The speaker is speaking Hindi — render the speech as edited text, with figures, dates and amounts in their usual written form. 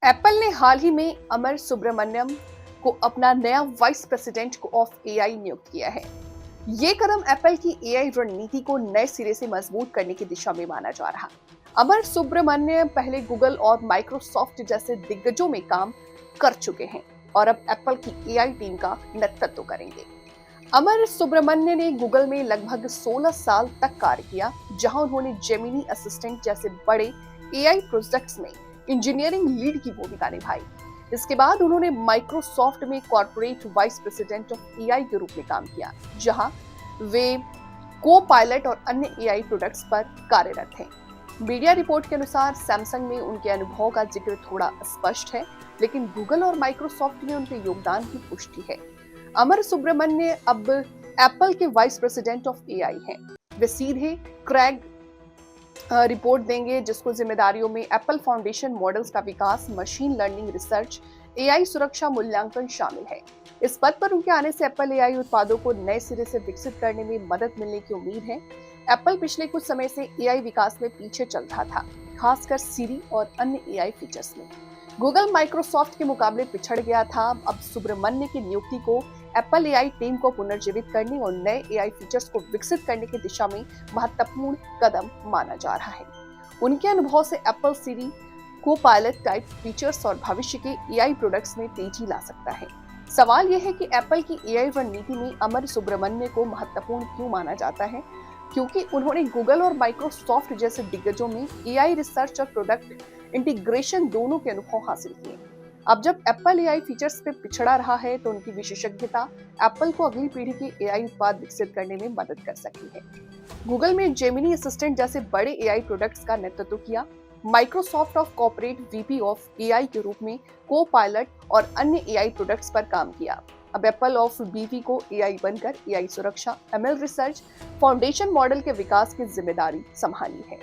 एप्पल ने हाल ही में अमर सुब्रमण्यम को अपना नया वाइस प्रेसिडेंट ऑफ एआई नियुक्त किया है। ये कदम एप्पल की एआई रणनीति को नए सिरे से मजबूत करने की दिशा में माना जा रहा। अमर सुब्रमण्यम पहले गूगल और माइक्रोसॉफ्ट जैसे दिग्गजों में काम कर चुके हैं और अब एप्पल की एआई टीम का नेतृत्व करेंगे। अमर सुब्रमण्यम ने गूगल में लगभग 16 साल तक कार्य किया, जहां उन्होंने जेमिनी असिस्टेंट जैसे बड़े एआई प्रोजेक्ट्स में इंजीनियरिंग लीड की भूमिका निभाई। इसके बाद उन्होंने माइक्रोसॉफ्ट में corporate vice president of AI के रूप में काम किया, जहां वे को पायलट और अन्य एआई प्रोडक्ट्स पर कार्यरत थे। मीडिया रिपोर्ट के अनुसार सैमसंग में उनके अनुभव का जिक्र थोड़ा स्पष्ट है, लेकिन गूगल और माइक्रोसॉफ्ट में उनके योगदान की पुष्टि है। अमर सुब्रमण्यम अब एप्पल के वाइस प्रेसिडेंट ऑफ एआई हैं। वे सीधे क्रैग रिपोर्ट देंगे, जिसको जिम्मेदारियों में एप्पल फाउंडेशन मॉडल्स का विकास, मशीन लर्निंग रिसर्च, एआई सुरक्षा मूल्यांकन शामिल है। इस पद पर उनके आने से एप्पल एआई उत्पादों को नए सिरे से विकसित करने में मदद मिलने की उम्मीद है। एप्पल पिछले कुछ समय से एआई विकास में पीछे चल रहा था, खासकर सीरी और अन्य एआई फीचर्स में। गूगल माइक्रोसॉफ्ट के मुकाबले पिछड़ गया था। अब सुब्रमण्यम की नियुक्ति को एप्पल एआई टीम को पुनर्जीवित करने और नए एआई फीचर्स को विकसित करने की दिशा में महत्वपूर्ण कदम माना जा रहा है। उनके अनुभव से एप्पल सीरी को पायलट टाइप फीचर्स और भविष्य के एआई प्रोडक्ट्स में तेजी ला सकता है। सवाल यह है कि एप्पल की एआई रणनीति में अमर सुब्रमण्यम को महत्वपूर्ण क्यों माना जाता है, क्योंकि उन्होंने गूगल और माइक्रोसॉफ्ट जैसे दिग्गजों में एआई रिसर्च और प्रोडक्ट इंटीग्रेशन दोनों के अनुभव हासिल किए। अब जब एप्पल एआई फीचर्स पे पिछड़ा रहा है, तो उनकी विशेषज्ञता एप्पल को अगली पीढ़ी के एआई उत्पाद विकसित करने में मदद कर सकती है। गूगल में जेमिनी असिस्टेंट जैसे बड़े एआई प्रोडक्ट्स का नेतृत्व किया। Microsoft of corporate VP of AI के रूप में को पायलट और अन्य एआई प्रोडक्ट्स पर काम किया। अब एप्पल ऑफ बीवी को एआई बनकर एआई सुरक्षा, एमएल रिसर्च, फाउंडेशन मॉडल के विकास की जिम्मेदारी संभाली है।